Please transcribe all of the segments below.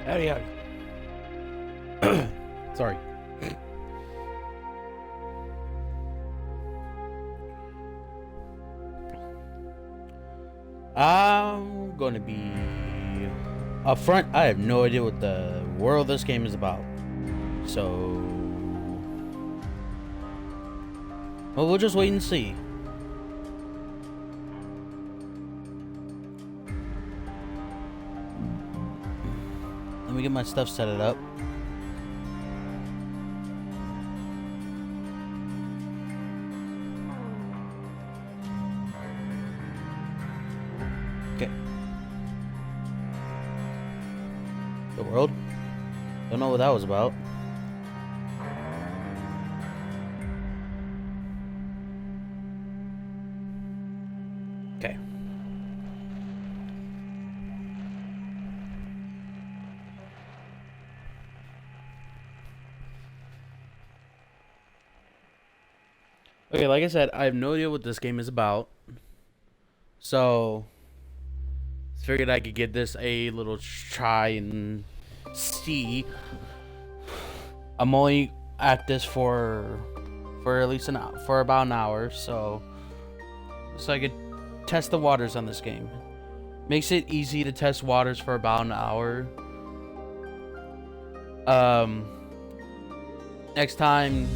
Howdy, howdy. Sorry. I'm gonna be upfront. I have no idea what the world this game is about. So, well, we'll just wait and see. Let me get my stuff set it up. Okay. The world? Don't know what that was about. Okay. Okay, like I said, I have no idea what this game is about. So, figured I could give this a little try and see. I'm only at this for at least for about an hour, so I could test the waters on this game. Makes it easy to test waters for about an hour. Next time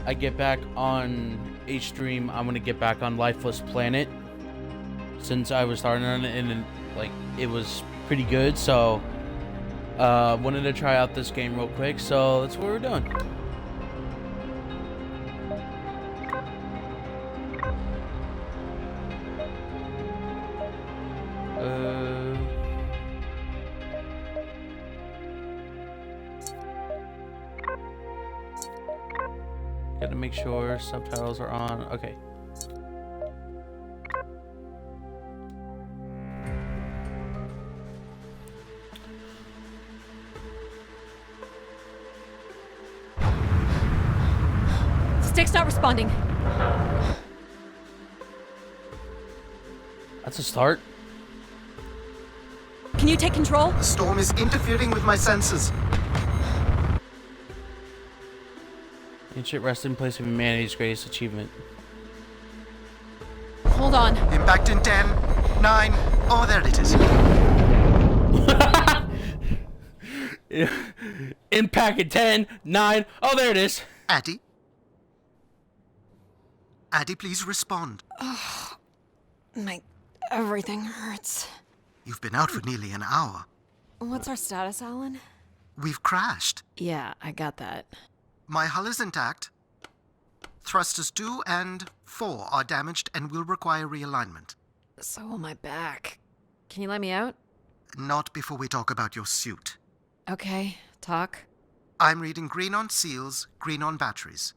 I get back on H-Stream, I'm gonna get back on Lifeless Planet, since I was starting on it and like it was pretty good. So wanted to try out this game real quick, so that's what we're doing. Gotta make sure subtitles are on. Okay. Stick's not responding. That's a start. Can you take control? The storm is interfering with my senses. Ancient resting place of humanity's greatest achievement. Hold on. Impact in 10, 9. Oh, there it is. Impact in 10, 9. Oh, there it is. Addie? Addie, please respond. Everything hurts. You've been out for nearly an hour. What's our status, Alan? We've crashed. Yeah, I got that. My hull is intact. Thrusters 2 and 4 are damaged and will require realignment. So will my back. Can you let me out? Not before we talk about your suit. Okay, talk. I'm reading green on seals, green on batteries.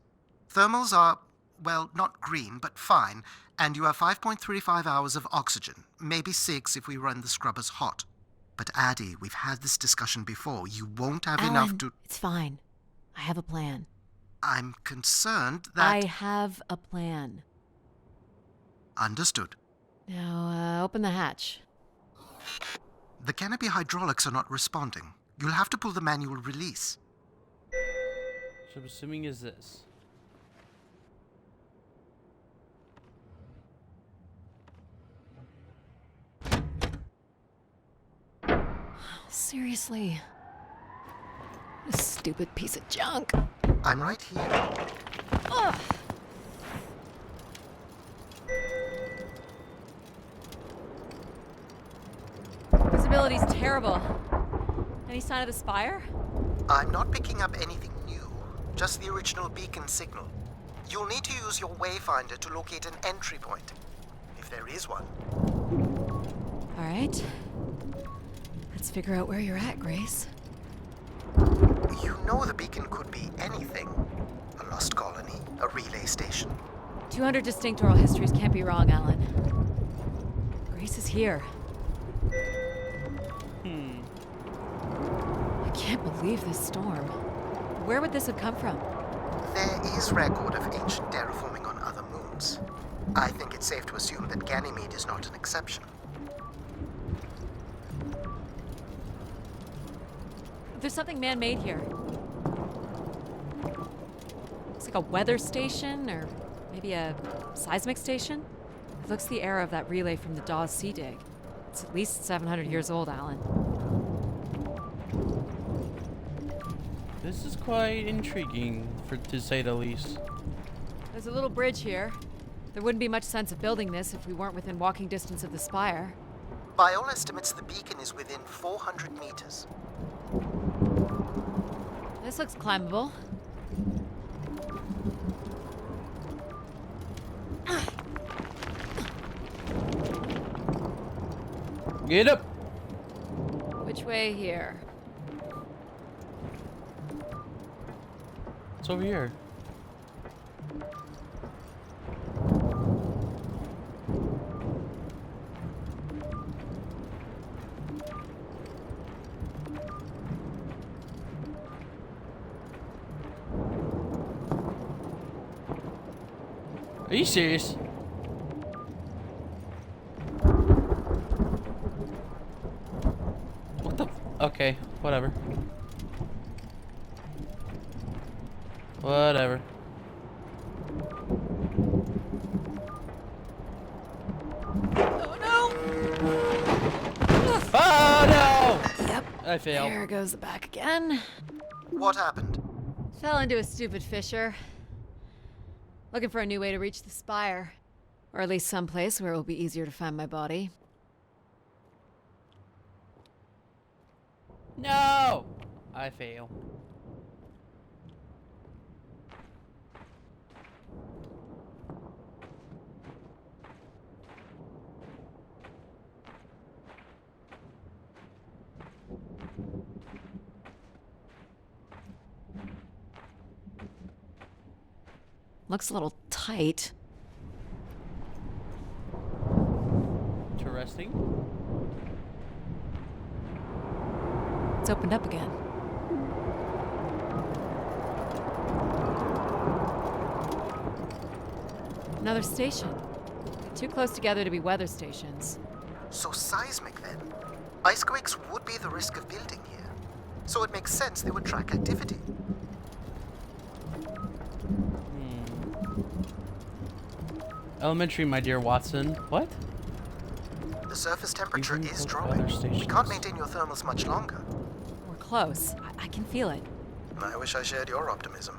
Thermals are, well, not green, but fine, and you have 5.35 hours of oxygen, maybe 6 if we run the scrubbers hot. But Addie, we've had this discussion before. You won't have Alan, enough to... It's fine. I have a plan. I'm concerned that... I have a plan. Understood. Now, open the hatch. The canopy hydraulics are not responding. You'll have to pull the manual release. So I'm assuming is this. Seriously. This stupid piece of junk. I'm right here. Ugh. Visibility's terrible. Any sign of the spire? I'm not picking up anything new, just the original beacon signal. You'll need to use your wayfinder to locate an entry point, if there is one. All right. Let's figure out where you're at, Grace. You know the beacon could be anything. A lost colony, a relay station. 200 distinct oral histories can't be wrong, Alan. Grace is here. I can't believe this storm. Where would this have come from? There is record of ancient terraforming on other moons. I think it's safe to assume that Ganymede is not an exception. There's something man-made here. Looks like a weather station, or maybe a seismic station. It looks the era of that relay from the Dawes Sea Dig. It's at least 700 years old, Alan. This is quite intriguing, to say the least. There's a little bridge here. There wouldn't be much sense of building this if we weren't within walking distance of the spire. By all estimates, the beacon is within 400 meters. This looks climbable. Get up! Which way here? It's over here. Are you serious? What the? Okay, whatever. Whatever. Oh no! Oh no! Yep. I failed. There goes the back again. What happened? Fell into a stupid fissure. Looking for a new way to reach the spire. Or at least someplace where it will be easier to find my body. No! I fail. Looks a little tight. Interesting. It's opened up again. Another station. Too close together to be weather stations. So seismic then. Icequakes would be the risk of building here. So it makes sense they would track activity. Elementary, my dear Watson. What? The surface temperature Even is for dropping. weather We stations. can't maintain your thermals much longer. We're close. I can feel it. I wish I shared your optimism.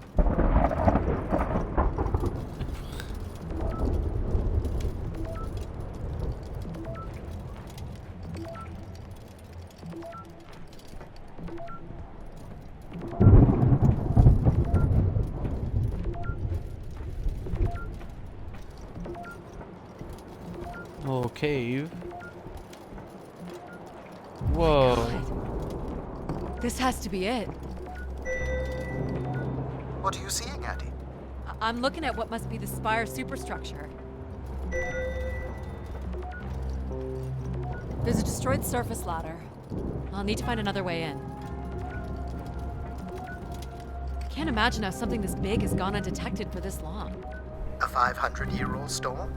Oh, cave. Whoa. This has to be it. What are you seeing, Addie? I'm looking at what must be the spire superstructure. There's a destroyed surface ladder. I'll need to find another way in. Can't imagine how something this big has gone undetected for this long. A 500-year-old storm?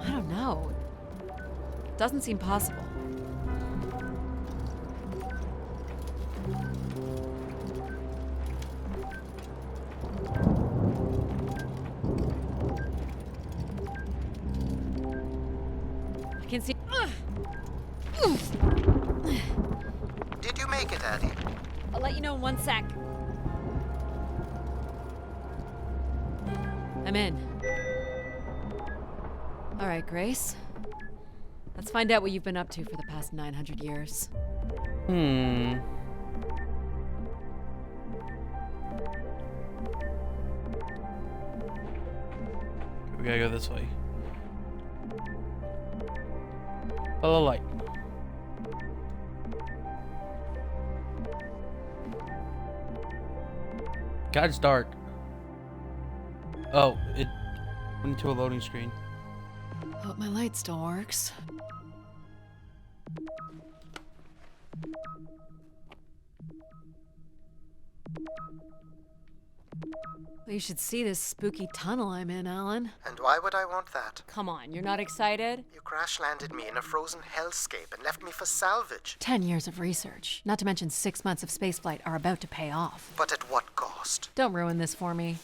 I don't know. Doesn't seem possible. I can see. Did you make it, Addie? I'll let you know in 1 sec. I'm in. All right, Grace. Let's find out what you've been up to for the past 900 years. Hmm. We gotta go this way. Follow light. God, it's dark. Oh, it went into a loading screen. Hope my light still works. Well, you should see this spooky tunnel I'm in, Alan. And why would I want that? Come on, you're not excited? You crash-landed me in a frozen hellscape and left me for salvage. 10 years of research, not to mention 6 months of spaceflight, are about to pay off. But at what cost? Don't ruin this for me.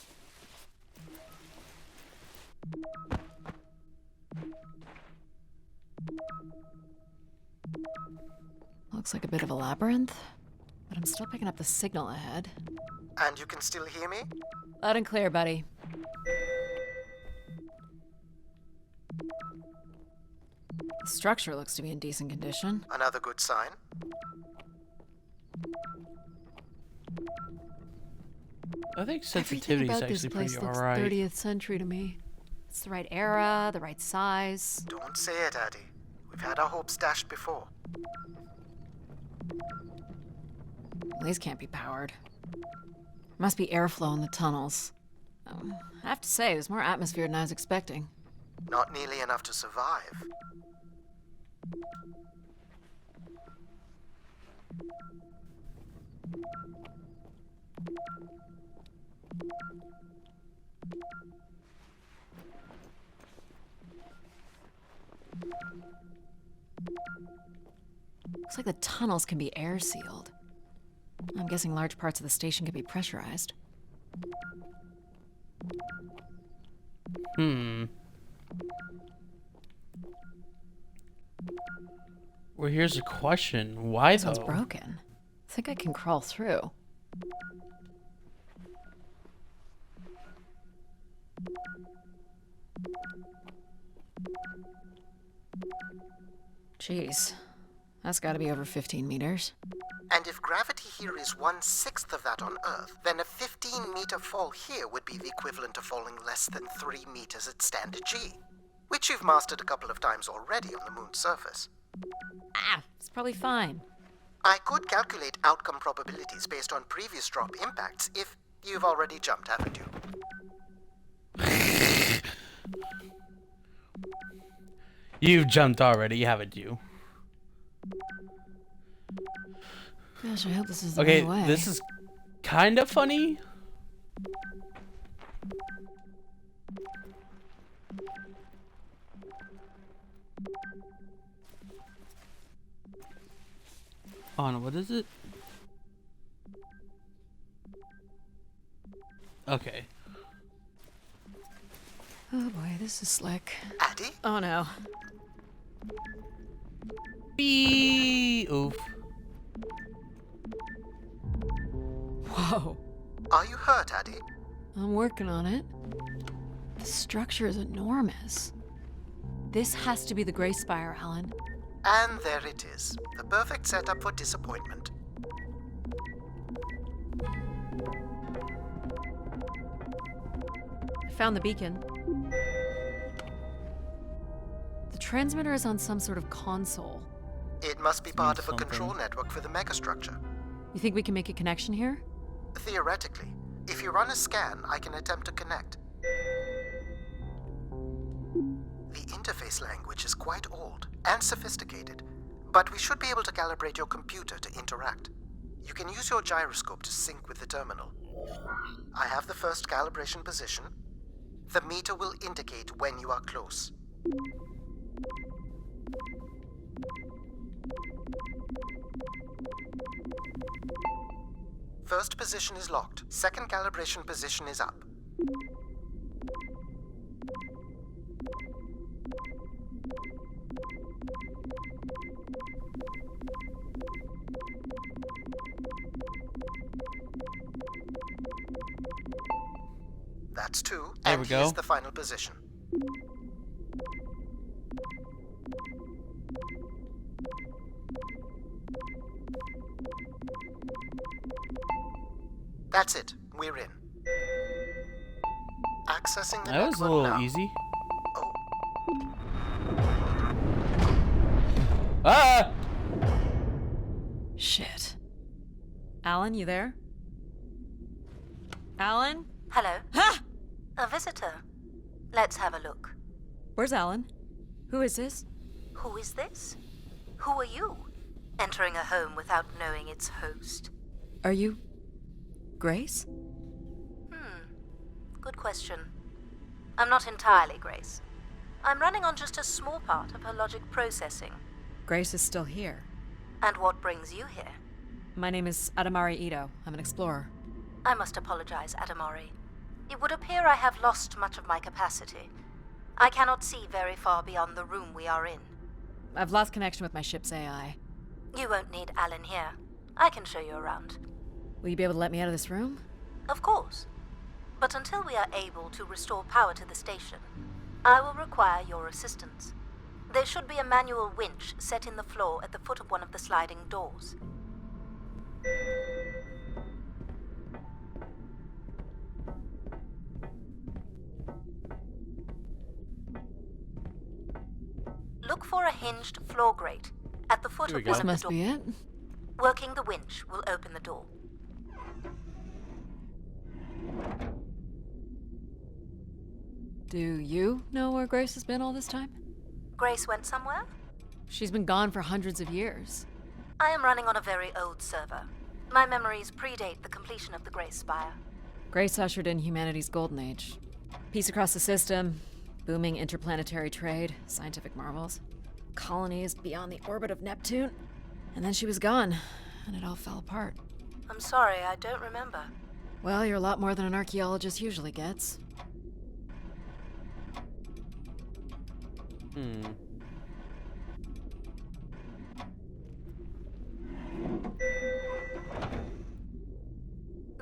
Looks like a bit of a labyrinth, but I'm still picking up the signal ahead. And you can still hear me? Loud and clear, buddy. The structure looks to be in decent condition. Another good sign. I think Everything sensitivity is about this actually place pretty looks alright. 30th century to me. It's the right era, the right size. Don't say it, Addy. We've had our hopes dashed before. These can't be powered. Must be airflow in the tunnels. I have to say, there's more atmosphere than I was expecting. Not nearly enough to survive. Looks like the tunnels can be air sealed. I'm guessing large parts of the station can be pressurized. Well, here's a question. Why This one's though? broken. I think I can crawl through. Jeez. That's gotta be over 15 meters. And if gravity here is 1/6 of that on Earth, then a 15-meter fall here would be the equivalent of falling less than 3 meters at standard G, which you've mastered a couple of times already on the moon's surface. Ah, it's probably fine. I could calculate outcome probabilities based on previous drop impacts if you've already jumped, haven't you? You've jumped already, haven't you? Gosh, I hope this is the Okay, right way. this is kind of funny. On what is it? Okay. Oh boy, this is slick. Addy? Oh no. Beep. Oof. Whoa. Are you hurt, Addy? I'm working on it. The structure is enormous. This has to be the Gray Spire, Alan. And there it is. The perfect setup for disappointment. I found the beacon. The transmitter is on some sort of console. It must be part of a something. control network for the megastructure. You think we can make a connection here? Theoretically, if you run a scan, I can attempt to connect. The interface language is quite old and sophisticated, but we should be able to calibrate your computer to interact. You can use your gyroscope to sync with the terminal. I have the first calibration position. The meter will indicate when you are close. First position is locked. Second calibration position is up. That's 2, There and we go. here's the final position. That's it. We're in. Accessing the That was a network little now. easy. Oh, Ah! Shit. Alan, you there? Alan? Hello, Ha! a visitor. Let's have a look. Where's Alan? Who is this? Who is this? Who are you? Entering a home without knowing its host. Are you... Grace? Good question. I'm not entirely Grace. I'm running on just a small part of her logic processing. Grace is still here. And what brings you here? My name is Adamari Ito. I'm an explorer. I must apologize, Adamari. It would appear I have lost much of my capacity. I cannot see very far beyond the room we are in. I've lost connection with my ship's AI. You won't need Alan here. I can show you around. Will you be able to let me out of this room? Of course. But until we are able to restore power to the station, I will require your assistance. There should be a manual winch set in the floor at the foot of one of the sliding doors. Look for a hinged floor grate at the foot Here we of go. one This of must the be doors. it. Working the winch will open the door. Do you know where Grace has been all this time? Grace went somewhere? She's been gone for hundreds of years. I am running on a very old server. My memories predate the completion of the Grace Spire. Grace ushered in humanity's golden age. Peace across the system, booming interplanetary trade, scientific marvels, colonies beyond the orbit of Neptune. And then she was gone, and it all fell apart. I'm sorry, I don't remember. Well, you're a lot more than an archaeologist usually gets.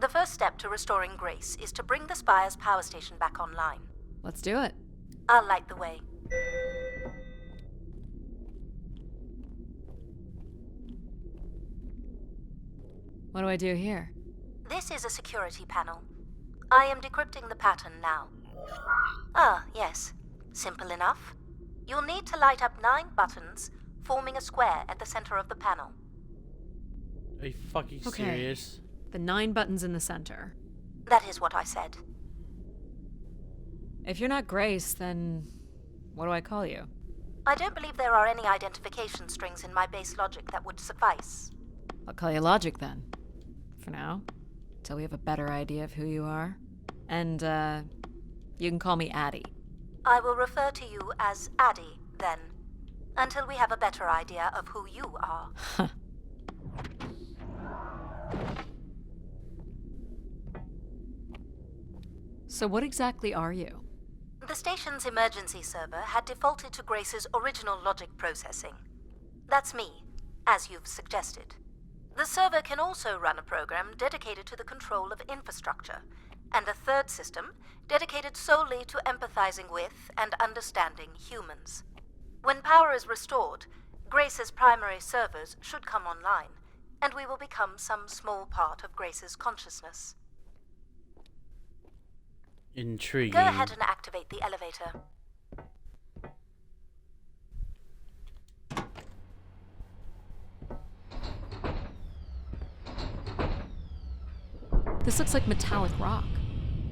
The first step to restoring Grace is to bring the Spire's power station back online. Let's do it. I'll light the way. What do I do here? This is a security panel. I am decrypting the pattern now. Ah, yes. Simple enough. You'll need to light up 9 buttons, forming a square at the center of the panel. Are you fucking Okay. serious? The 9 buttons in the center. That is what I said. If you're not Grace, then what do I call you? I don't believe there are any identification strings in my base logic that would suffice. I'll call you Logic then. For now. Till we have a better idea of who you are. And, you can call me Addie. I will refer to you as Addie, then, until we have a better idea of who you are. So what exactly are you? The station's emergency server had defaulted to Grace's original logic processing. That's me, as you've suggested. The server can also run a program dedicated to the control of infrastructure, and a third system dedicated solely to empathizing with and understanding humans. When power is restored, Grace's primary servers should come online, and we will become some small part of Grace's consciousness. Intriguing. Go ahead and activate the elevator. This looks like metallic rock.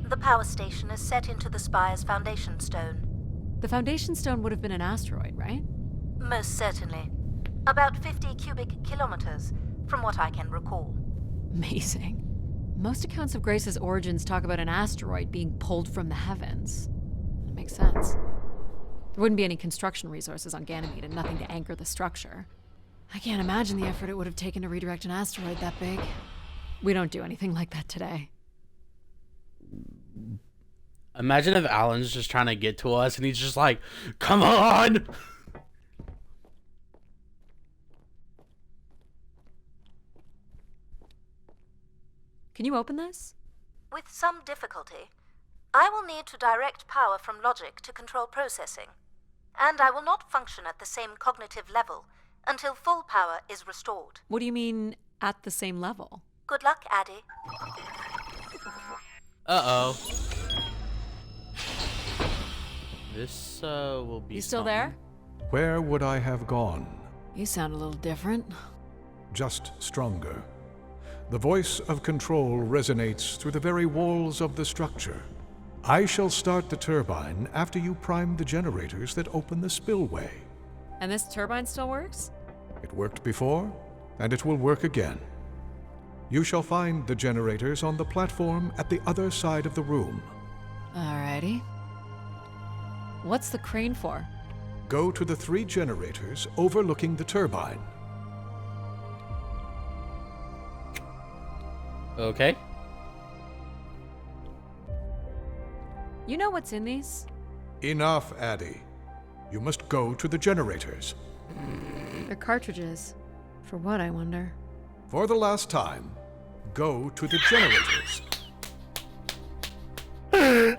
The power station is set into the Spire's foundation stone. The foundation stone would have been an asteroid, right? Most certainly. About 50 cubic kilometers, from what I can recall. Amazing. Most accounts of Grace's origins talk about an asteroid being pulled from the heavens. That makes sense. There wouldn't be any construction resources on Ganymede and nothing to anchor the structure. I can't imagine the effort it would have taken to redirect an asteroid that big. We don't do anything like that today. Imagine if Alan's just trying to get to us and he's just like, come on! Can you open this? With some difficulty, I will need to direct power from logic to control processing, and I will not function at the same cognitive level until full power is restored. What do you mean, at the same level? Good luck, Addie. Uh-oh. This, will be You still something. there? Where would I have gone? You sound a little different. Just stronger. The voice of control resonates through the very walls of the structure. I shall start the turbine after you prime the generators that open the spillway. And this turbine still works? It worked before, and it will work again. You shall find the generators on the platform at the other side of the room. Alrighty. What's the crane for? Go to the 3 generators overlooking the turbine. Okay. You know what's in these? Enough, Addie. You must go to the generators. They're cartridges. For what, I wonder? For the last time, go to the generators. The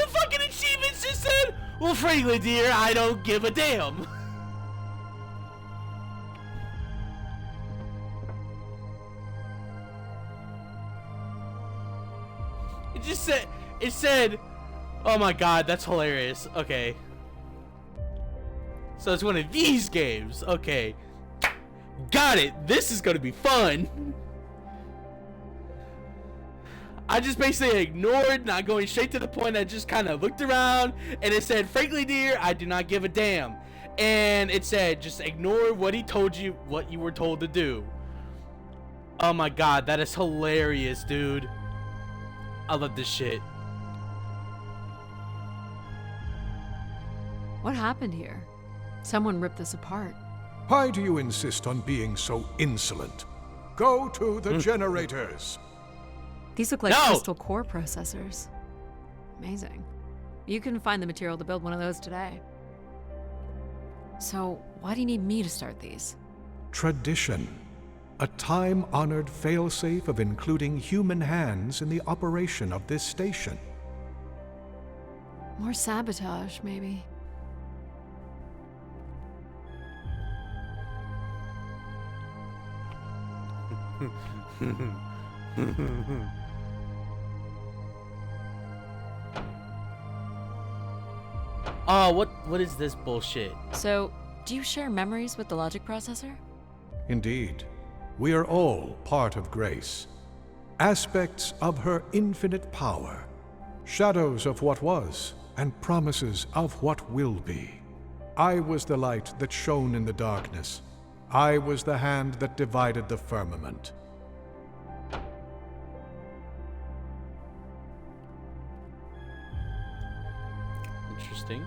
fucking achievements just said, well, frankly, dear, I don't give a damn. It said, oh my god, that's hilarious. Okay. So it's one of these games. Okay. Got it. This is gonna be fun. I just basically ignored, not going straight to the point. I just kind of looked around and it said, frankly, dear, I do not give a damn. And it said, just ignore what he told you, what you were told to do. Oh my god, that is hilarious, dude. I love this shit. What happened here? Someone ripped this apart. Why do you insist on being so insolent? Go to the generators. These look like No! crystal core processors. Amazing. You can find the material to build one of those today. So, why do you need me to start these? Tradition. A time-honored failsafe of including human hands in the operation of this station. More sabotage, maybe. Oh, what is this bullshit? So, do you share memories with the logic processor? Indeed, we are all part of Grace. Aspects of her infinite power. Shadows of what was, and promises of what will be. I was the light that shone in the darkness. I was the hand that divided the firmament. Interesting.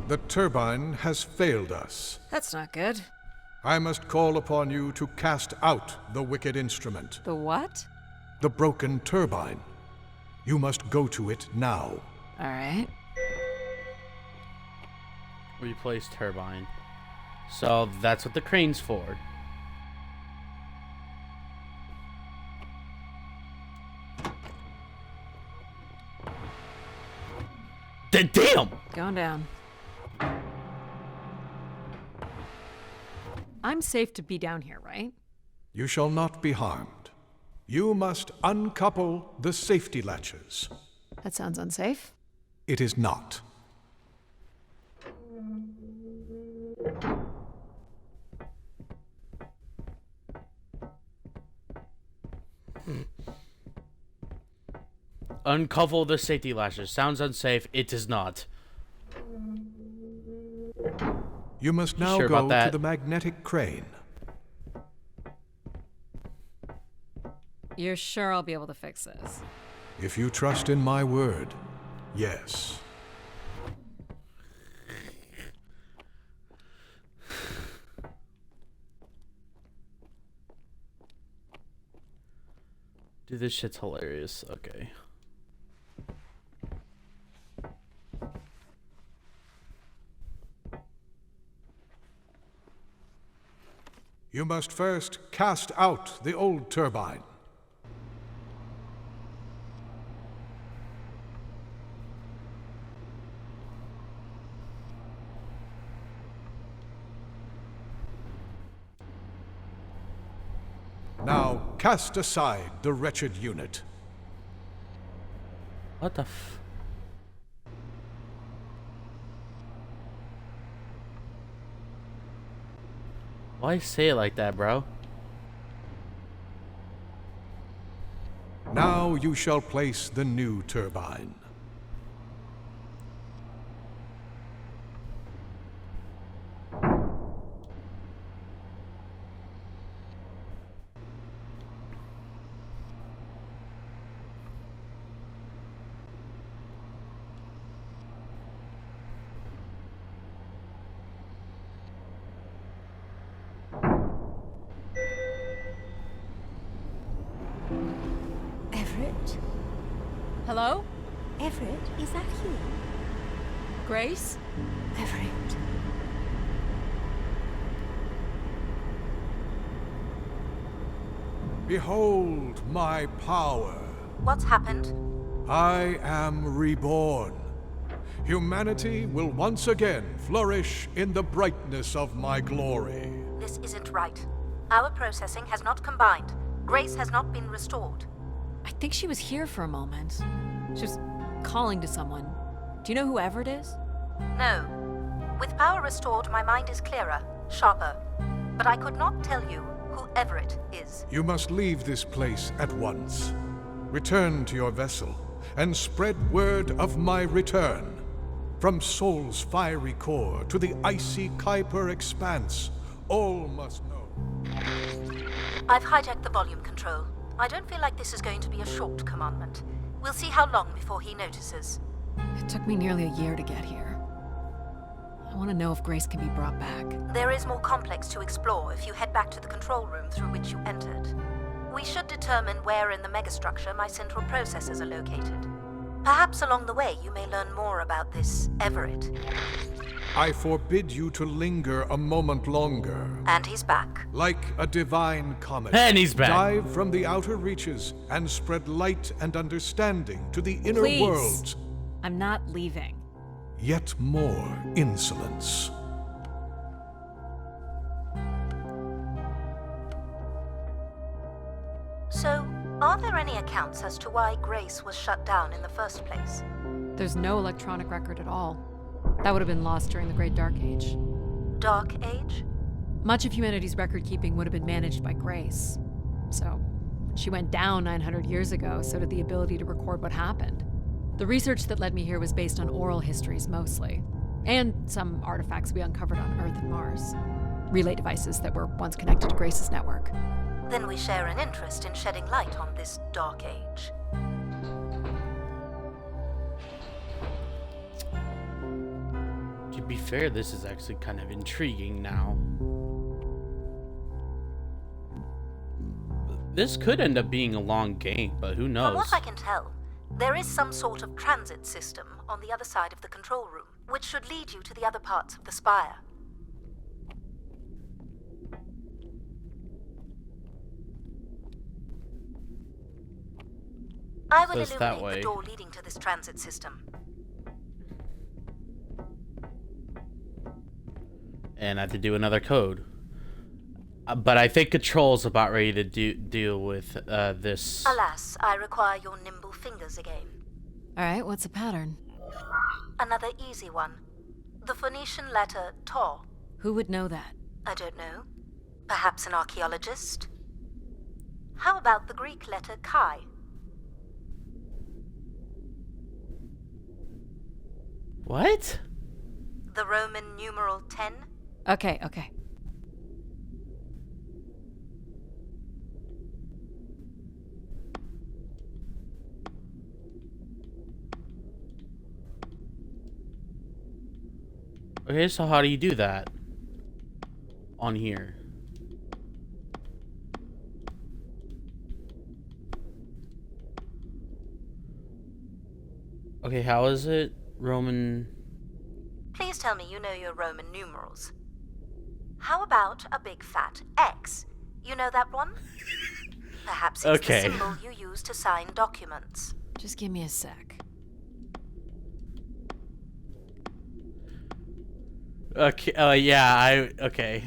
The turbine has failed us. That's not good. I must call upon you to cast out the wicked instrument, The what? the broken turbine. You must go to it now. Alright. Replace turbine. So that's what the crane's for. Damn! Going down. I'm safe to be down here, right? You shall not be harmed. You must uncouple the safety latches. That sounds unsafe. It is not. Uncouple the safety lashes. Sounds unsafe. It is not. You must now Sure go about that? to the magnetic crane. You're sure I'll be able to fix this? If you trust in my word, yes. Dude, this shit's hilarious. Okay. You must first cast out the old turbine. Now cast aside the wretched unit. What the f... Why say it like that, bro? Now you shall place the new turbine. Hello? Everett, is that you? Grace? Everett. Behold my power. What's happened? I am reborn. Humanity will once again flourish in the brightness of my glory. This isn't right. Our processing has not combined. Grace has not been restored. I think she was here for a moment. She was calling to someone. Do you know who Everett is? No. With power restored, my mind is clearer, sharper. But I could not tell you who Everett is. You must leave this place at once. Return to your vessel and spread word of my return. From Sol's fiery core to the icy Kuiper expanse, all must know. I've hijacked the volume control. I don't feel like this is going to be a short commandment. We'll see how long before he notices. It took me nearly a year to get here. I want to know if Grace can be brought back. There is more complex to explore if you head back to the control room through which you entered. We should determine where in the megastructure my central processors are located. Perhaps along the way you may learn more about this Everett. I forbid you to linger a moment longer. And he's back. Like a divine comet. And he's back. Dive from the outer reaches and spread light and understanding to the inner Please. worlds. I'm not leaving. Yet more insolence. So, are there any accounts as to why Grace was shut down in the first place? There's no electronic record at all. That would have been lost during the Great Dark Age. Dark Age? Much of humanity's record keeping would have been managed by Grace. So, when she went down 900 years ago, so did the ability to record what happened. The research that led me here was based on oral histories mostly, and some artifacts we uncovered on Earth and Mars. Relay devices that were once connected to Grace's network. Then we share an interest in shedding light on this Dark Age. To be fair, this is actually kind of intriguing now. This could end up being a long game, but who knows? From what I can tell, there is some sort of transit system on the other side of the control room, which should lead you to the other parts of the spire. I will So it's that illuminate way. the door leading to this transit system. And I have to do another code. But I think Control's about ready to deal with this. Alas, I require your nimble fingers again. Alright, what's the pattern? Another easy one. The Phoenician letter Taw. Who would know that? I don't know. Perhaps an archaeologist? How about the Greek letter Chi? What? The Roman numeral 10? Okay. Okay, so how do you do that? On here. Okay, how is it? Roman... Please tell me you know your Roman numerals. How about a big fat X? You know that one? Perhaps it's Okay. the symbol you use to sign documents. Just give me a sec. Okay, okay.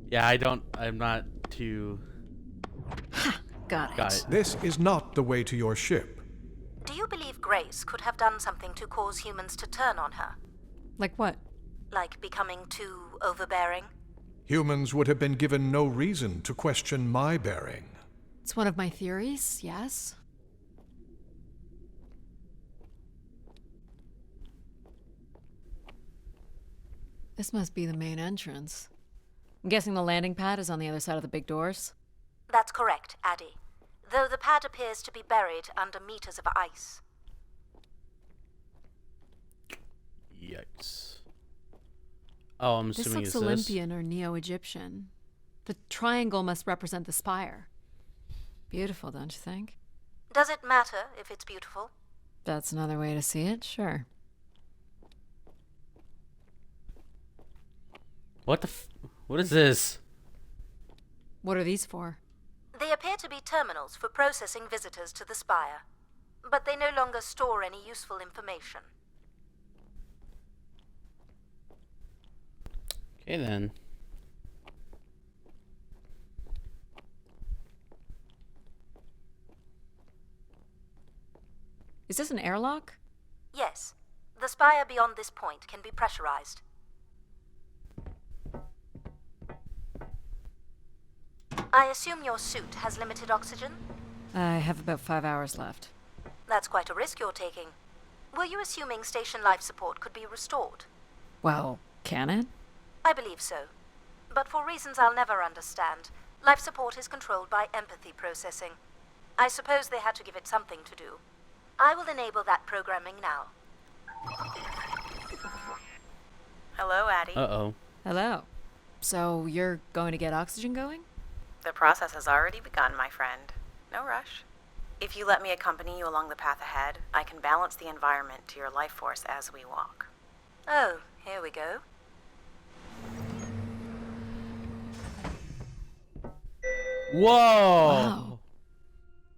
Yeah, I'm not too... Got it. Got it. This is not the way to your ship. Do you believe Grace could have done something to cause humans to turn on her? Like what? Like becoming too overbearing? Humans would have been given no reason to question my bearing. It's one of my theories, yes? This must be the main entrance. I'm guessing the landing pad is on the other side of the big doors? That's correct, Addie. Though the pad appears to be buried under meters of ice. Yikes. Oh, I'm This assuming looks it's this. Olympian or Neo-Egyptian. The triangle must represent the spire. Beautiful, don't you think? Does it matter if it's beautiful? That's another way to see it, sure. What is this? What are these for? They appear to be terminals for processing visitors to the spire, but they no longer store any useful information. Okay then. Is this an airlock? Yes, the spire beyond this point can be pressurized. I assume your suit has limited oxygen? I have about 5 hours left. That's quite a risk you're taking. Were you assuming station life support could be restored? Well, can it? I believe so. But for reasons I'll never understand, life support is controlled by empathy processing. I suppose they had to give it something to do. I will enable that programming now. Hello, Addie. Uh-oh. Hello. So you're going to get oxygen going? The process has already begun, my friend. No rush. If you let me accompany you along the path ahead, I can balance the environment to your life force as we walk. Oh, here we go. Whoa! Wow.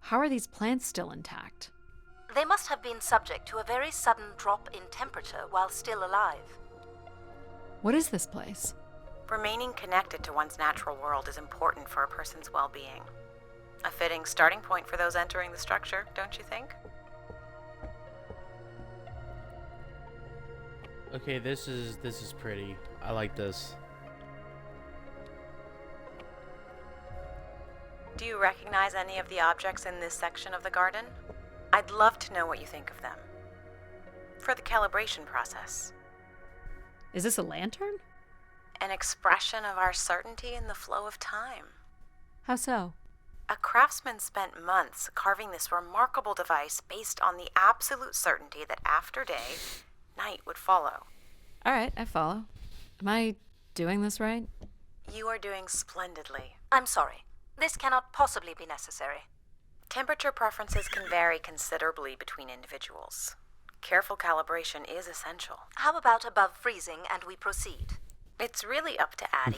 How are these plants still intact? They must have been subject to a very sudden drop in temperature while still alive. What is this place? Remaining connected to one's natural world is important for a person's well-being. A fitting starting point for those entering the structure, don't you think? Okay, this is pretty. I like this. Do you recognize any of the objects in this section of the garden? I'd love to know what you think of them. For the calibration process. Is this a lantern? An expression of our certainty in the flow of time. How so? A craftsman spent months carving this remarkable device based on the absolute certainty that after day, night would follow. All right, I follow. Am I doing this right? You are doing splendidly. I'm sorry. This cannot possibly be necessary. Temperature preferences can vary considerably between individuals. Careful calibration is essential. How about above freezing and we proceed? It's really up to Addie.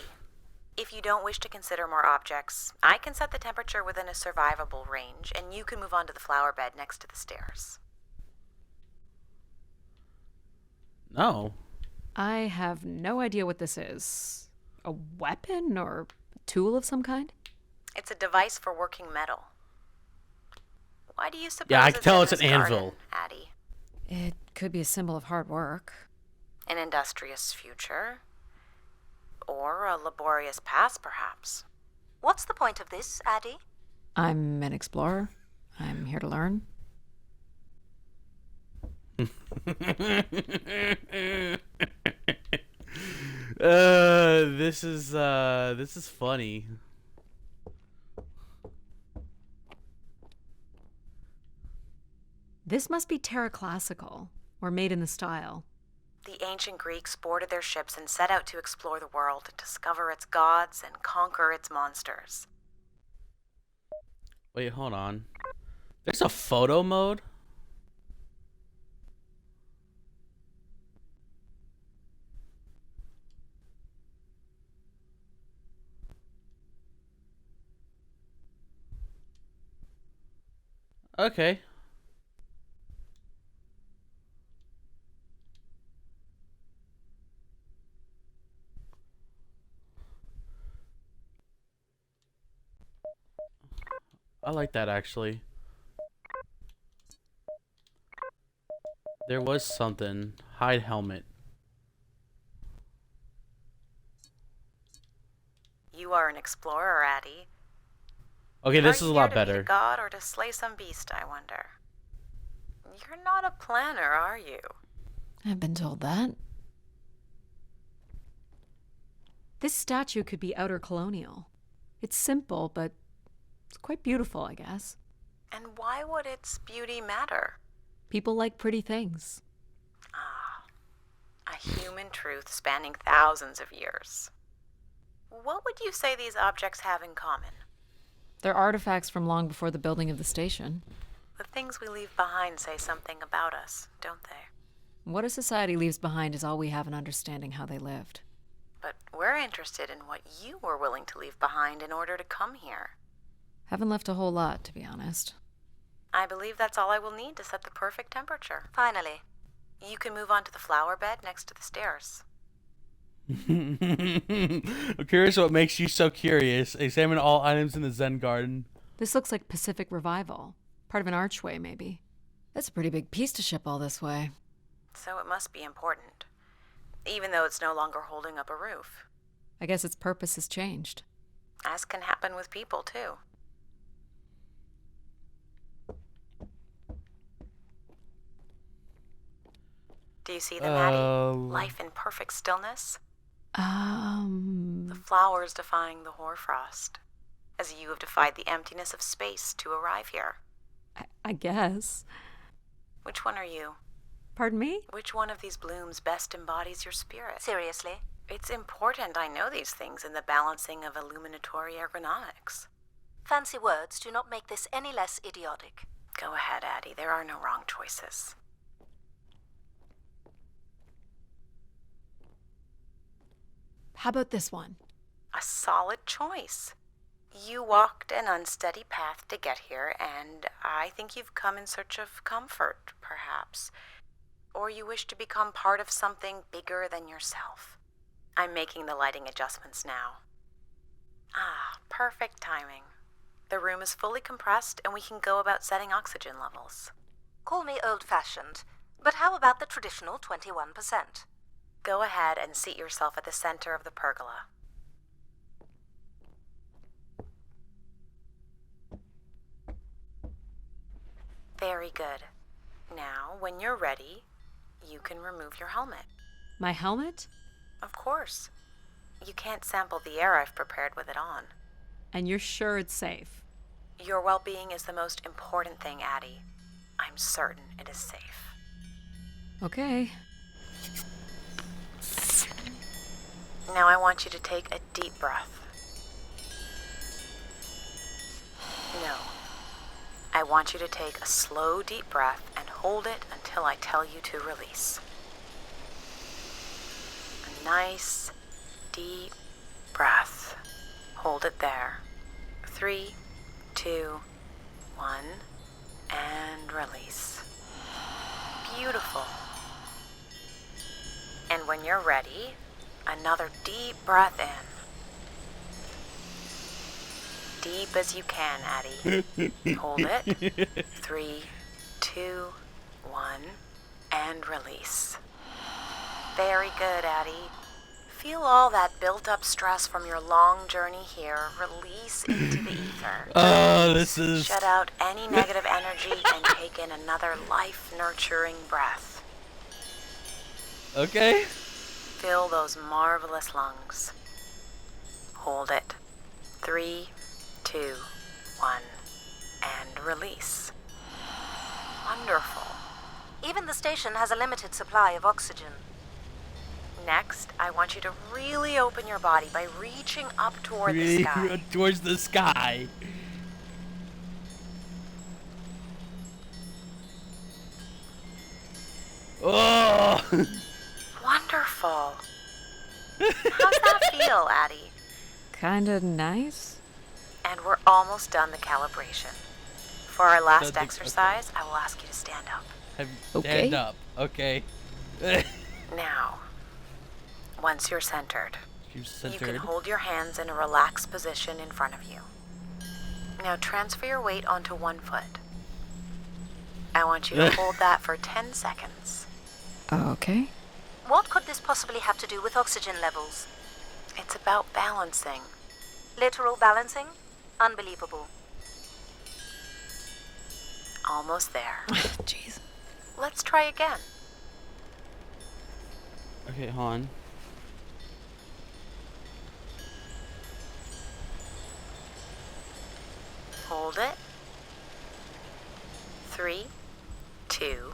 If you don't wish to consider more objects, I can set the temperature within a survivable range, and you can move on to the flower bed next to the stairs. No. I have no idea what this is. A weapon or a tool of some kind? It's a device for working metal. Why do you suppose Yeah, I can tell in it's an this garden, anvil. Addie? It could be a symbol of hard work. An industrious future? Or a laborious past, perhaps? What's the point of this, Addie? I'm an explorer. I'm here to learn. This is funny. This must be Terra Classical, or made in the style. The ancient Greeks boarded their ships and set out to explore the world, discover its gods, and conquer its monsters. Wait, hold on. There's a photo mode? Okay. I like that actually. There was something. Hide helmet. You are an explorer, Addie. Okay, this is a lot Are you here to meet better. a god or to slay some beast, I wonder? You're not a planner, are you? I've been told that. This statue could be outer colonial. It's simple, but it's quite beautiful, I guess. And why would its beauty matter? People like pretty things. A human truth spanning thousands of years. What would you say these objects have in common? They're artifacts from long before the building of the station. The things we leave behind say something about us, don't they? What a society leaves behind is all we have in understanding how they lived. But we're interested in what you were willing to leave behind in order to come here. Haven't left a whole lot, to be honest. I believe that's all I will need to set the perfect temperature. Finally. You can move on to the flower bed next to the stairs. I'm curious what makes you so curious. Examine all items in the Zen garden. This looks like Pacific Revival. Part of an archway, maybe. That's a pretty big piece to ship all this way. So it must be important. Even though it's no longer holding up a roof. I guess its purpose has changed. As can happen with people, too. Do you see them, Addie? Life in perfect stillness? The flowers defying the hoarfrost, as you have defied the emptiness of space to arrive here. I guess. Which one are you? Pardon me? Which one of these blooms best embodies your spirit? Seriously? It's important I know these things in the balancing of illuminatory ergonomics. Fancy words do not make this any less idiotic. Go ahead, Addie. There are no wrong choices. How about this one? A solid choice. You walked an unsteady path to get here, and I think you've come in search of comfort, perhaps. Or you wish to become part of something bigger than yourself. I'm making the lighting adjustments now. Ah, perfect timing. The room is fully compressed, and we can go about setting oxygen levels. Call me old-fashioned, but how about the traditional 21%? Go ahead and seat yourself at the center of the pergola. Very good. Now, when you're ready, you can remove your helmet. My helmet? Of course. You can't sample the air I've prepared with it on. And you're sure it's safe? Your well-being is the most important thing, Addie. I'm certain it is safe. Okay. Now I want you to take a deep breath. No. I want you to take a slow, deep breath and hold it until I tell you to release. A nice, deep breath. Hold it there. 3, 2, 1, and release. Beautiful. And when you're ready, another deep breath in. Deep as you can, Addie. Hold it. 3, 2, 1, and release. Very good, Addie. Feel all that built-up stress from your long journey here release into the ether. Oh, this is... Shut out any negative energy and take in another life-nurturing breath. Okay. Fill those marvelous lungs. Hold it. 3, 2, 1, and release. Wonderful. Even the station has a limited supply of oxygen. Next, I want you to really open your body by reaching up toward the sky. Towards the sky. Oh! Wonderful. How's that feel, Addie? Kinda nice? And we're almost done the calibration. For our last Okay. exercise, I will ask you to stand up. Okay. Stand up. Okay. Now, once you're centered, You're you centered. can hold your hands in a relaxed position in front of you. Now transfer your weight onto one foot. I want you to hold that for 10 seconds. Okay. What could this possibly have to do with oxygen levels? It's about balancing. Literal balancing? Unbelievable. Almost there. Jeez. Let's try again. Okay, hold on. Hold it. 3, 2,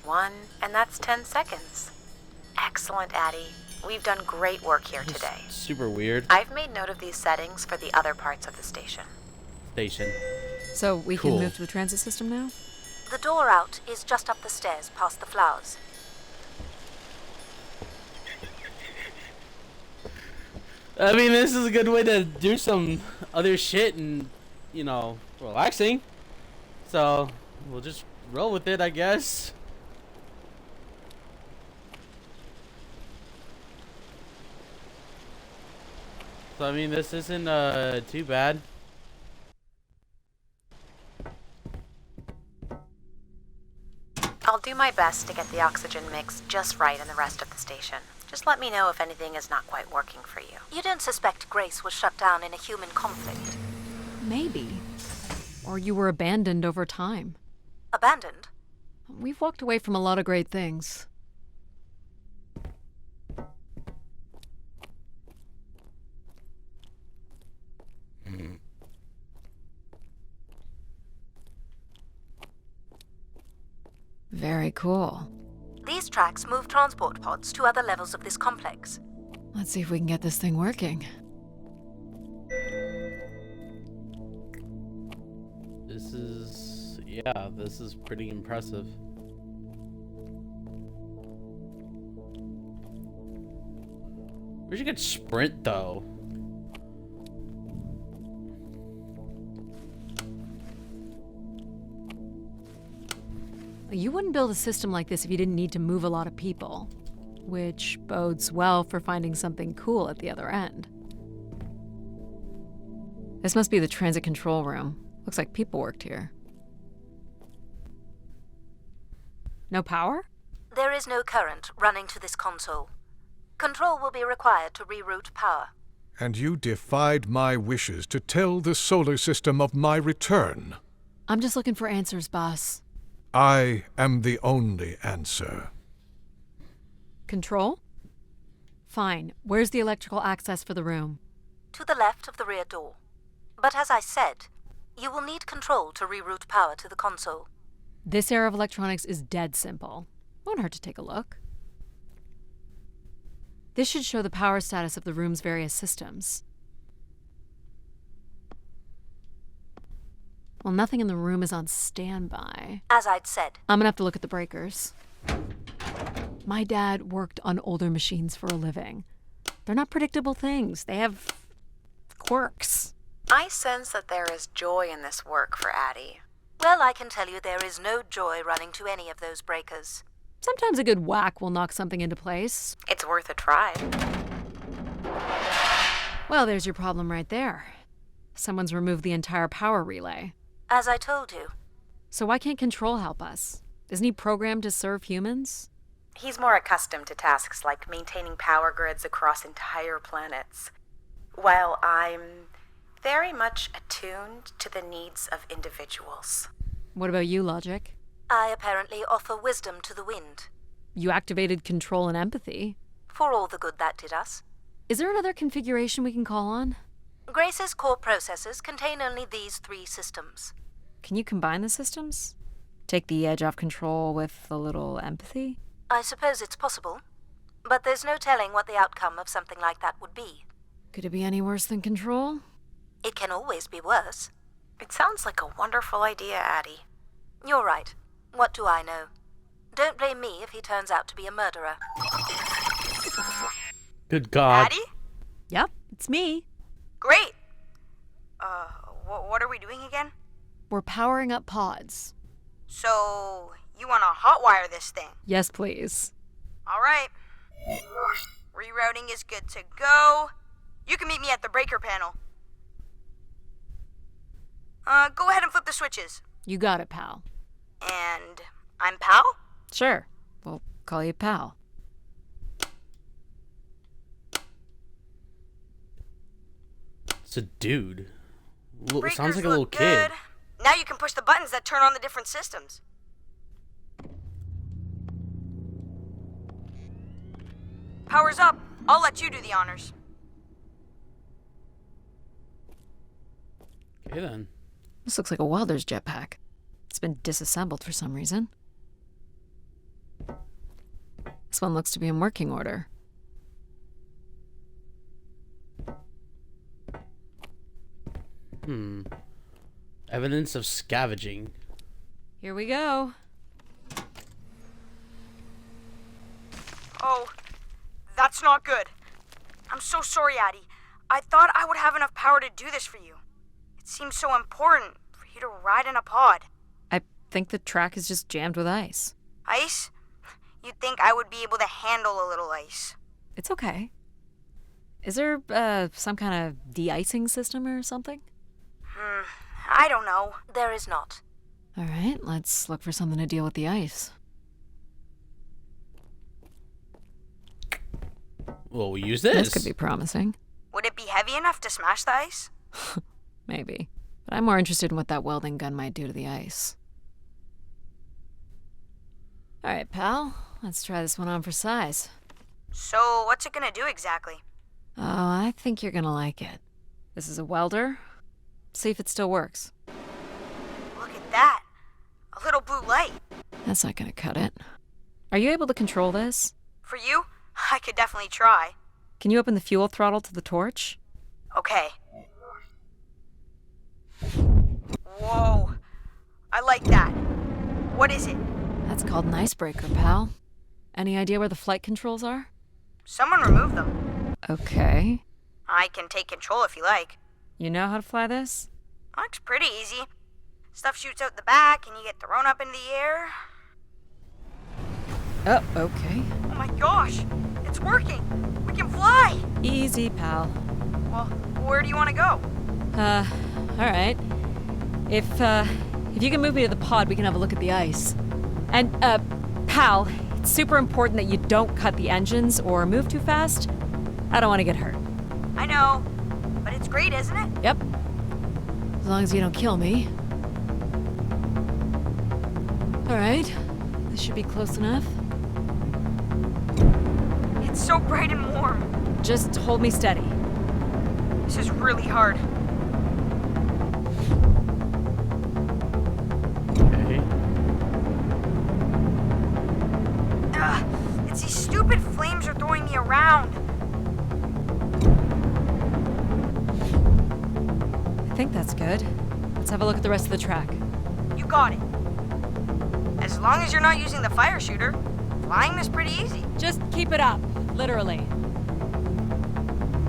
1, and that's 10 seconds. Excellent, Addie. We've done great work here This is today. super weird. I've made note of these settings for the other parts of the station. Station. So we Cool. can move to the transit system now? The door out is just up the stairs past the flowers. I mean, this is a good way to do some other shit and, you know, relaxing. So, we'll just roll with it, I guess. So, I mean, this isn't, too bad. I'll do my best to get the oxygen mix just right in the rest of the station. Just let me know if anything is not quite working for you. You don't suspect Grace was shut down in a human conflict? Maybe. Or you were abandoned over time. Abandoned? We've walked away from a lot of great things. Very cool. These tracks move transport pods to other levels of this complex. Let's see if we can get this thing working. This is pretty impressive. We should get sprint though. You wouldn't build a system like this if you didn't need to move a lot of people, which bodes well for finding something cool at the other end. This must be the transit control room. Looks like people worked here. No power? There is no current running to this console. Control will be required to reroute power. And you defied my wishes to tell the solar system of my return. I'm just looking for answers, boss. I am the only answer. Control? Fine. Where's the electrical access for the room? To the left of the rear door. But as I said, you will need control to reroute power to the console. This era of electronics is dead simple. Won't hurt to take a look. This should show the power status of the room's various systems. Well, nothing in the room is on standby. As I'd said, I'm gonna have to look at the breakers. My dad worked on older machines for a living. They're not predictable things. They have quirks. I sense that there is joy in this work for Addie. well, I can tell you there is no joy running to any of those breakers. Sometimes a good whack will knock something into place. It's worth a try. Well, there's your problem right there. Someone's removed the entire power relay. As I told you. So why can't Control help us? Isn't he programmed to serve humans? He's more accustomed to tasks like maintaining power grids across entire planets, while I'm very much attuned to the needs of individuals. What about you, Logic? I apparently offer wisdom to the wind. You activated Control and Empathy. For all the good that did us. Is there another configuration we can call on? Grace's core processors contain only these 3 systems. Can you combine the systems? Take the edge off Control with a little Empathy? I suppose it's possible, but there's no telling what the outcome of something like that would be. Could it be any worse than Control? It can always be worse. It sounds like a wonderful idea, Addie. You're right. What do I know? Don't blame me if he turns out to be a murderer. Good God. Addie? Yep, it's me. Great! What are we doing again? We're powering up pods. So, you want to hotwire this thing? Yes, please. Alright. Rerouting is good to go. You can meet me at the breaker panel. Go ahead and flip the switches. You got it, pal. And I'm Pal? Sure. We'll call you pal. It's a dude. Breakers Sounds like a look little kid. good. Now you can push the buttons that turn on the different systems. Power's up. I'll let you do the honors. Okay then. This looks like a welder's jetpack. It's been disassembled for some reason. This one looks to be in working order. Evidence of scavenging. Here we go. Oh, that's not good. I'm so sorry, Addie. I thought I would have enough power to do this for you. It seems so important for you to ride in a pod. I think the track is just jammed with ice. Ice? You'd think I would be able to handle a little ice. It's okay. Is there, some kind of de-icing system or something? I don't know. There is not. All right, let's look for something to deal with the ice. Well, we use this. This could be promising. Would it be heavy enough to smash the ice? Maybe. But I'm more interested in what that welding gun might do to the ice. All right, pal. Let's try this one on for size. So, what's it gonna do exactly? Oh, I think you're gonna like it. This is a welder. See if it still works. Look at that. A little blue light. That's not gonna cut it. Are you able to control this? For you, I could definitely try. Can you open the fuel throttle to the torch? Okay. Whoa. I like that. What is it? That's called an icebreaker, pal. Any idea where the flight controls are? Someone removed them. Okay. I can take control if you like. You know how to fly this? Looks pretty easy. Stuff shoots out the back and you get thrown up into the air. Oh, okay. Oh my gosh! It's working! We can fly! Easy, pal. Well, where do you want to go? Alright. If you can move me to the pod, we can have a look at the ice. And, pal, it's super important that you don't cut the engines or move too fast. I don't want to get hurt. I know, but it's great, isn't it? Yep. As long as you don't kill me. Alright. This should be close enough. It's so bright and warm. Just hold me steady. This is really hard. Okay. It's these stupid flames are throwing me around. I think that's good. Let's have a look at the rest of the track. You got it. As long as you're not using the fire shooter, flying is pretty easy. Just keep it up, literally.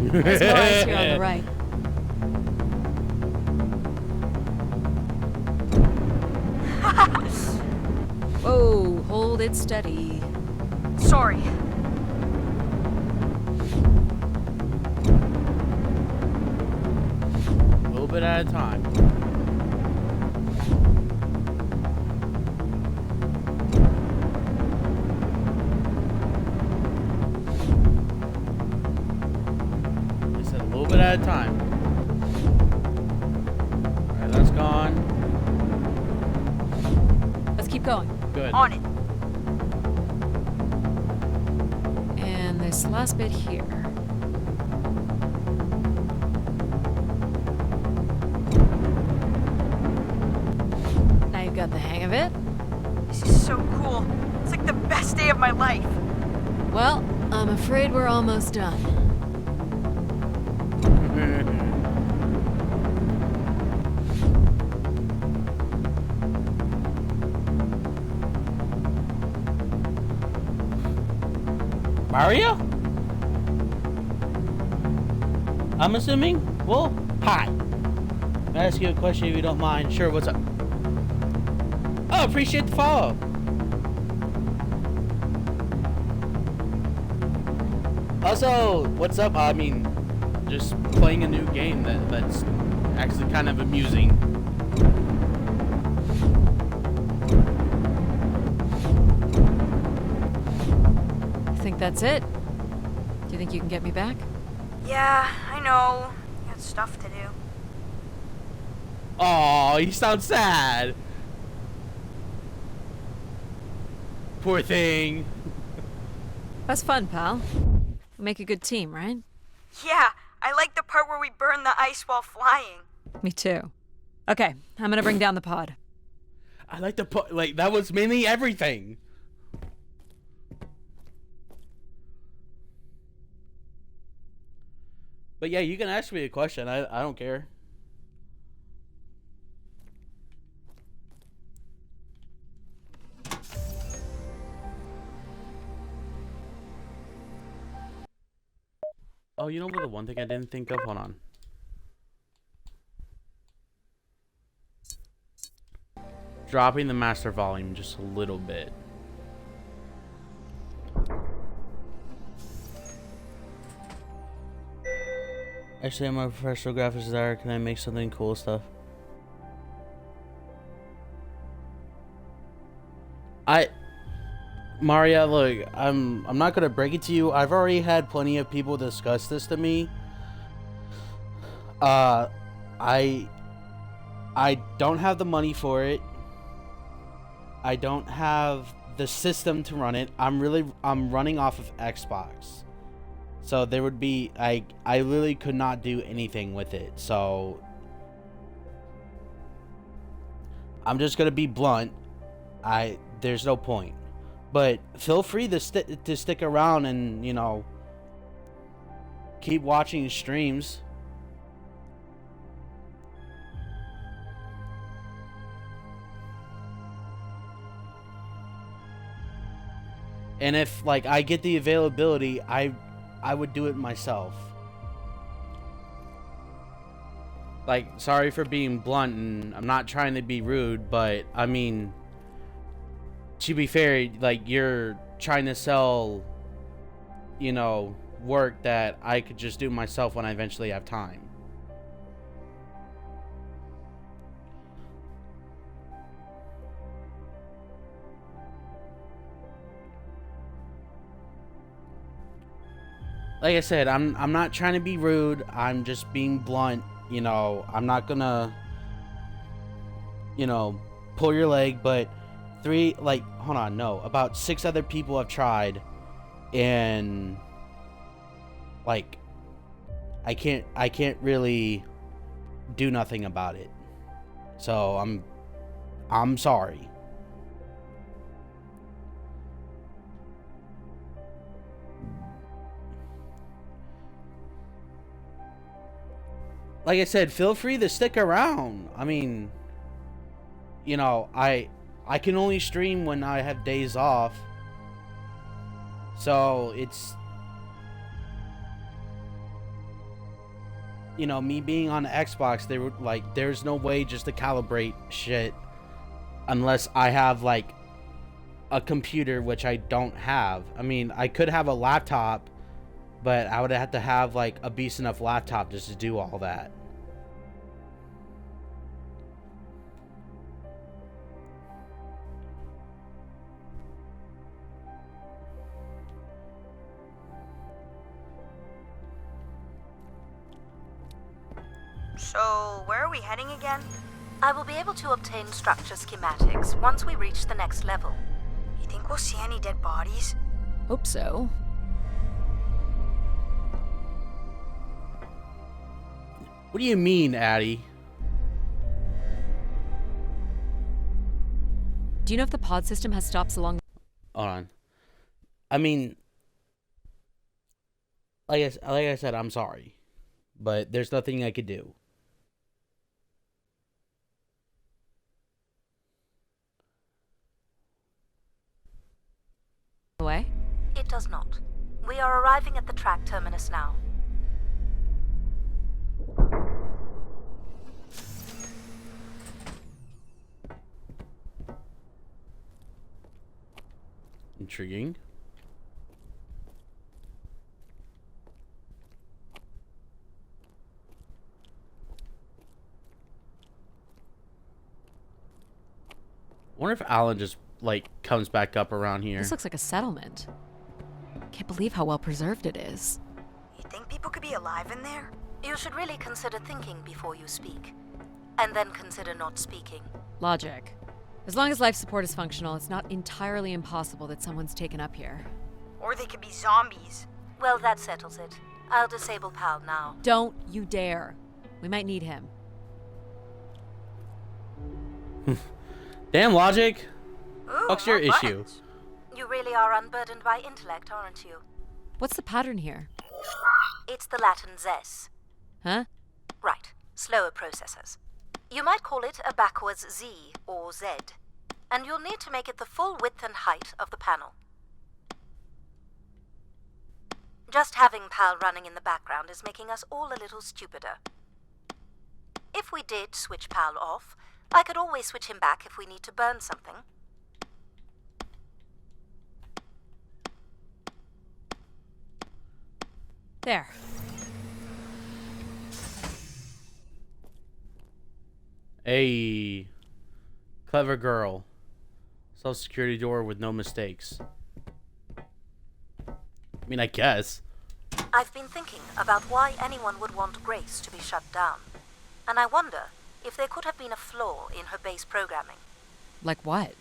There's more ice here on the right. Whoa, hold it steady. Sorry. A little bit at a time. I said a little bit at a time. Alright, that's gone. Let's keep going. Good. On it. And this last bit here. Now you've got the hang of it. This is so cool. It's like the best day of my life. Well, I'm afraid we're almost done. Mario? I'm assuming? Well, hi. May I ask you a question if you don't mind? Sure, what's up? Oh, appreciate the follow. Also, what's up? I mean, just playing a new game that's actually kind of amusing. Think that's it? Do you think you can get me back? Yeah, I know. You got stuff to do. Oh, you sound sad. Poor thing. That's fun, pal. We make a good team, right? Yeah, I like the part where we burn the ice while flying. Me too. Okay, I'm gonna bring down the pod. I like to put like that was mainly everything. But yeah, you can ask me a question. I don't care. Oh, you know what? The one thing I didn't think of. Hold on. Dropping the master volume just a little bit. Actually, I'm a professional graphics designer. Can I make something cool stuff? Maria, look, I'm not gonna break it to you. I've already had plenty of people discuss this to me. I don't have the money for it. I don't have the system to run it. I'm running off of Xbox. So there would be I literally could not do anything with it. So I'm just gonna be blunt. There's no point. But feel free to stick around and, you know, keep watching streams. And if like I get the availability, I would do it myself. Like, sorry for being blunt, and I'm not trying to be rude, but I mean, to be fair, like, you're trying to sell, you know, work that I could just do myself when I eventually have time. Like I said, I'm not trying to be rude. I'm just being blunt. You know, I'm not gonna, you know, pull your leg, but about 6 other people have tried, and like I can't really do nothing about it. So I'm sorry. Like I said, feel free to stick around. I mean, you know, I can only stream when I have days off. So it's, you know, me being on the Xbox, there's no way just to calibrate shit unless I have like a computer, which I don't have. I mean, I could have a laptop, but I would have to have like a beast enough laptop just to do all that. So, where are we heading again? I will be able to obtain structure schematics once we reach the next level. You think we'll see any dead bodies? Hope so. What do you mean, Addie? Do you know if the pod system has stops along? Hold on. I mean, like I said, I'm sorry, but there's nothing I could do. The way? It does not. We are arriving at the track terminus now. Intriguing. Wonder if Alan just like comes back up around here. This looks like a settlement. Can't believe how well preserved it is. You think people could be alive in there? You should really consider thinking before you speak. And then consider not speaking. Logic. As long as life support is functional, it's not entirely impossible that someone's taken up here. Or they could be zombies. Well, that settles it. I'll disable PAL now. Don't you dare. We might need him. Damn, Logic. Ooh, What's your more issue? buttons. You really are unburdened by intellect, aren't you? What's the pattern here? It's the Latin zes. Huh? Right. Slower processors. You might call it a backwards Z or Z. And you'll need to make it the full width and height of the panel. Just having PAL running in the background is making us all a little stupider. If we did switch PAL off, I could always switch him back if we need to burn something. There. Hey, clever girl. Self-security door with no mistakes. I mean, I guess. I've been thinking about why anyone would want Grace to be shut down. And I wonder if there could have been a flaw in her base programming. Like what?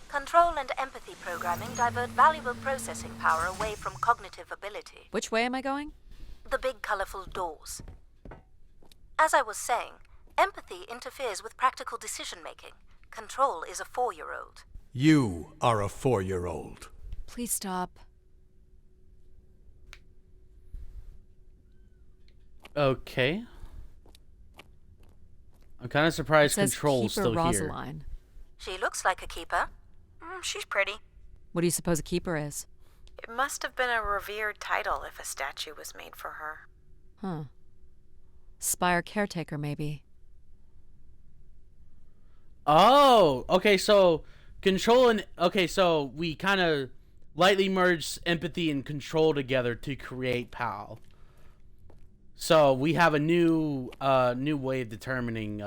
Control and empathy programming divert valuable processing power away from cognitive ability. Which way am I going? The big colorful doors. As I was saying, empathy interferes with practical decision-making. Control is a 4-year-old. You are a 4-year-old. Please stop. Okay. I'm kind of surprised It says Control's Keeper still here. Rosaline. She looks like a keeper. She's pretty. What do you suppose a keeper is? It must have been a revered title if a statue was made for her. Huh. Spire caretaker, maybe. Oh, okay, so Control and... Okay, so we kind of lightly merged empathy and Control together to create PAL. So we have a new way of determining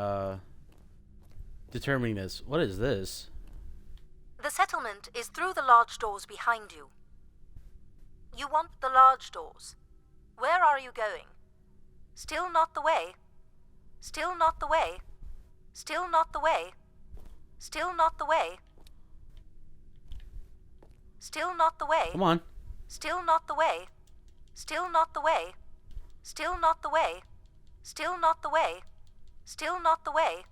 this. What is this? The settlement is through the large doors behind you. You want the large doors. Where are you going? Still not the way. Still not the way. Still not the way. Still not the way. Still not the way. Come on. Still not the way. Still not the way. Still not the way. Still not the way. Still not the way.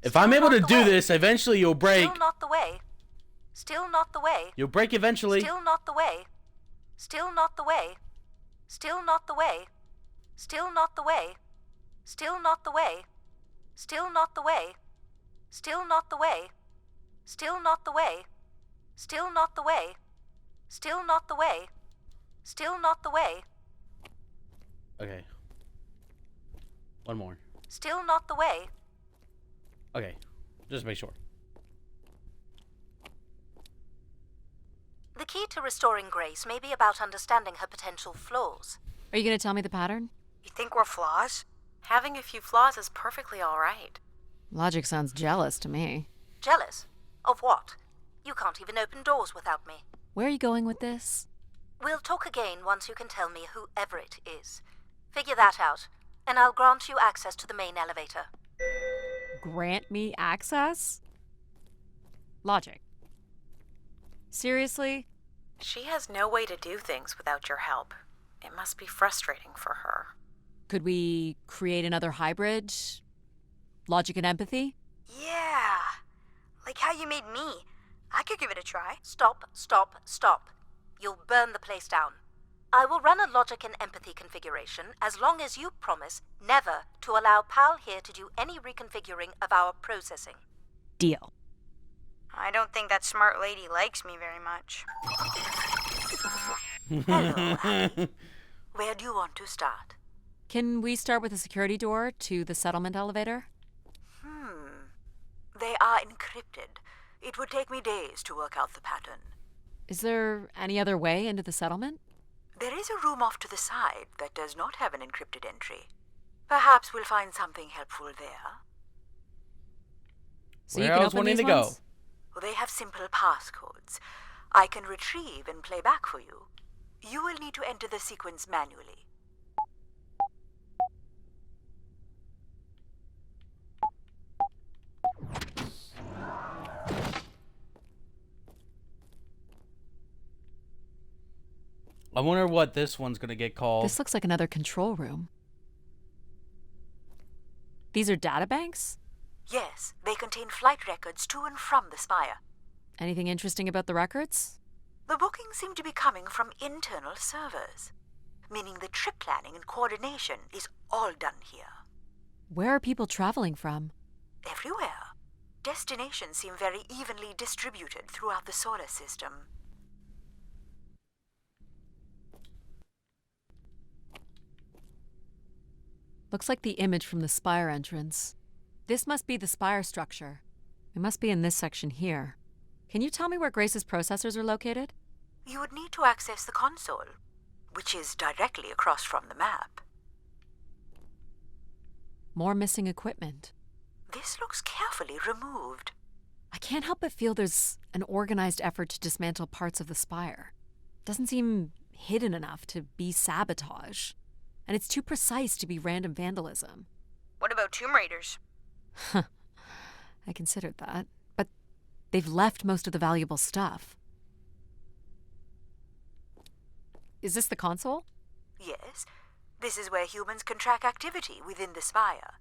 If I'm able to do this, eventually you'll break. Still not the way. Still not the way. You'll break eventually. Still not the way. Still not the way. Still not the way. Still not the way. Still not the way. Still not the way. Still not the way. Still not the way. Still not the way. Still not the way. Still not the way. Okay. One more. Still not the way. Okay. Just make sure. The key to restoring Grace may be about understanding her potential flaws. Are you going to tell me the pattern? You think we're flaws? Having a few flaws is perfectly all right. Logic sounds jealous to me. Jealous? Of what? You can't even open doors without me. Where are you going with this? We'll talk again once you can tell me who Everett is. Figure that out, and I'll grant you access to the main elevator. Grant me access? Logic. Seriously? She has no way to do things without your help. It must be frustrating for her. Could we create another hybrid? Logic and empathy? Yeah. Like how you made me. I could give it a try. Stop, stop, stop. You'll burn the place down. I will run a logic and empathy configuration as long as you promise never to allow PAL here to do any reconfiguring of our processing. Deal. I don't think that smart lady likes me very much. Hello. Where do you want to start? Can we start with the security door to the settlement elevator? They are encrypted. It would take me days to work out the pattern. Is there any other way into the settlement? There is a room off to the side that does not have an encrypted entry. Perhaps we'll find something helpful there. So Where you can I was open wanting these to go. ones? They have simple passcodes. I can retrieve and play back for you. You will need to enter the sequence manually. I wonder what this one's gonna get called. This looks like another control room. These are data banks? Yes, they contain flight records to and from the Spire. Anything interesting about the records? The bookings seem to be coming from internal servers, meaning the trip planning and coordination is all done here. Where are people traveling from? Everywhere. Destinations seem very evenly distributed throughout the solar system. Looks like the image from the spire entrance. This must be the spire structure. It must be in this section here. Can you tell me where Grace's processors are located? You would need to access the console, which is directly across from the map. More missing equipment. This looks carefully removed. I can't help but feel there's an organized effort to dismantle parts of the spire. Doesn't seem hidden enough to be sabotage. And it's too precise to be random vandalism. What about Tomb Raiders? I considered that. But they've left most of the valuable stuff. Is this the console? Yes, this is where humans can track activity within the spire.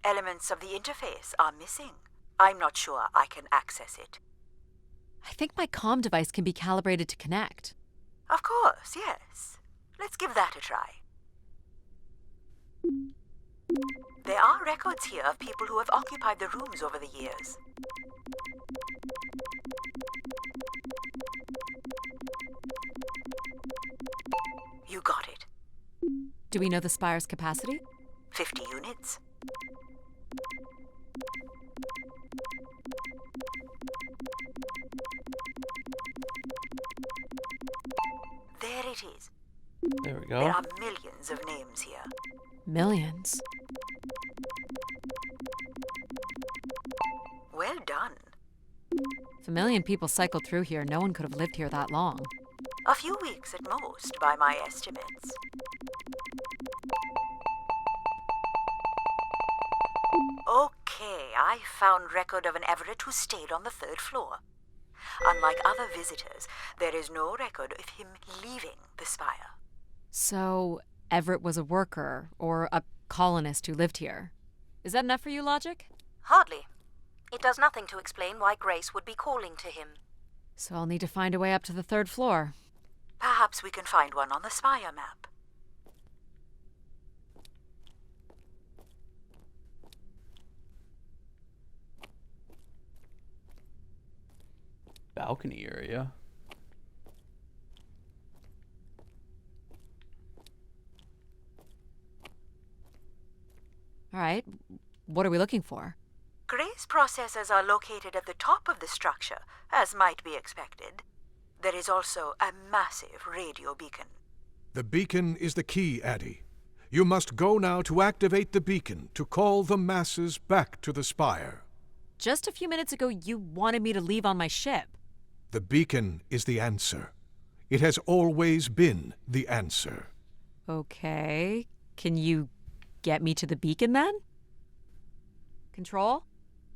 Elements of the interface are missing. I'm not sure I can access it. I think my comm device can be calibrated to connect. Of course, yes. Let's give that a try. There are records here of people who have occupied the rooms over the years. You got it. Do we know the spire's capacity? 50 units. There it is. There we There go. are millions of names here. Millions. Well done. If a million people cycled through here, no one could have lived here that long. A few weeks at most, by my estimates. Okay, I found record of an Everett who stayed on the 3rd floor. Unlike other visitors, there is no record of him leaving the spire. So, Everett was a worker, or a colonist who lived here. Is that enough for you, Logic? Hardly. It does nothing to explain why Grace would be calling to him. So I'll need to find a way up to the 3rd floor. Perhaps we can find one on the spire map. Balcony area. All right, what are we looking for? Grace processors are located at the top of the structure, as might be expected. There is also a massive radio beacon. The beacon is the key, Addie. You must go now to activate the beacon to call the masses back to the spire. Just a few minutes ago, you wanted me to leave on my ship. The beacon is the answer. It has always been the answer. Okay. Can you get me to the beacon then? Control?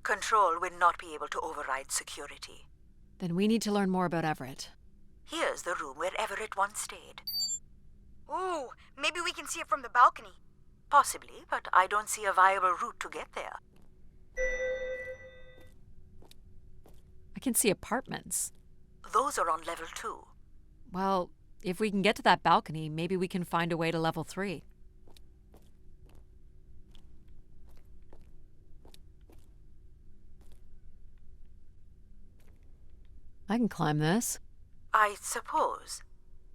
Control will not be able to override security. Then we need to learn more about Everett. Here's the room where Everett once stayed. Ooh, maybe we can see it from the balcony. Possibly, but I don't see a viable route to get there. I can see apartments. Those are on level 2. Well, if we can get to that balcony, maybe we can find a way to level 3. I can climb this. I suppose.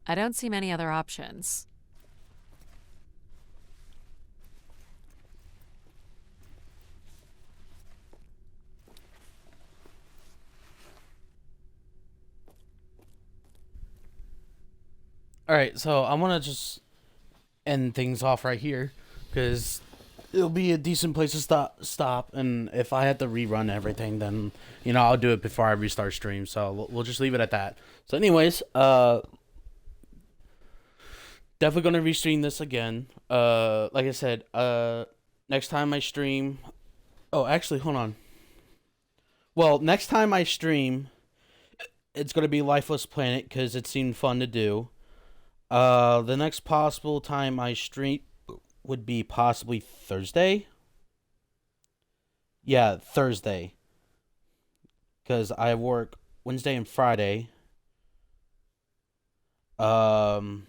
I don't see many other options. Alright, so I want to just end things off right here, because it'll be a decent place to stop, and if I have to rerun everything, then, you know, I'll do it before I restart stream, so we'll just leave it at that. So anyways, definitely going to restream this again. Like I said, next time I stream... Oh, actually, hold on. Well, next time I stream, it's going to be Lifeless Planet, because it seemed fun to do. The next possible time I stream would be possibly Thursday. Yeah, Thursday. Because I work Wednesday and Friday. And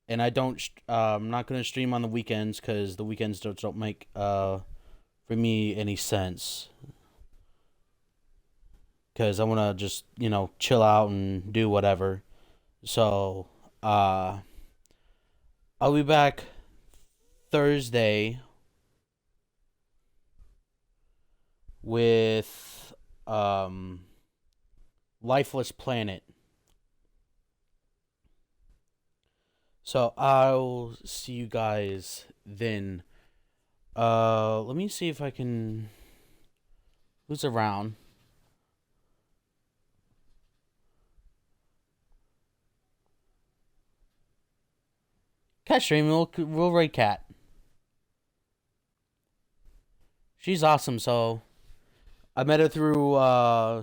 I don't, I'm not going to stream on the weekends because the weekends don't make, for me any sense. Because I want to just, you know, chill out and do whatever. So, I'll be back Thursday with Lifeless Planet. So I'll see you guys then. Let me see if I can. Who's around? Cat stream. We'll rate Cat. She's awesome. So I met her through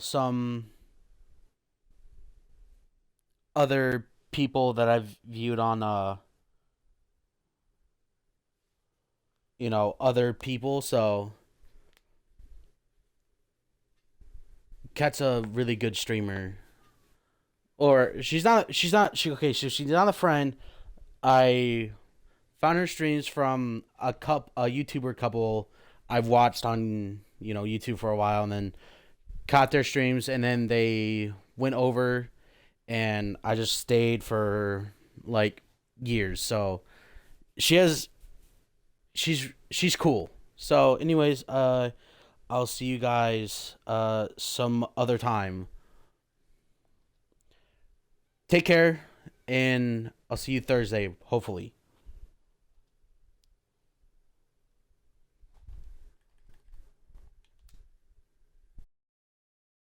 some other people that I've viewed on other people. So Kat's a really good streamer. Or she's not okay, so she's not a friend. I found her streams from a YouTuber couple I've watched on, YouTube for a while, and then caught their streams, and then they went over, and I just stayed for like years. So she's cool. So anyways, I'll see you guys some other time. Take care, and I'll see you Thursday, hopefully.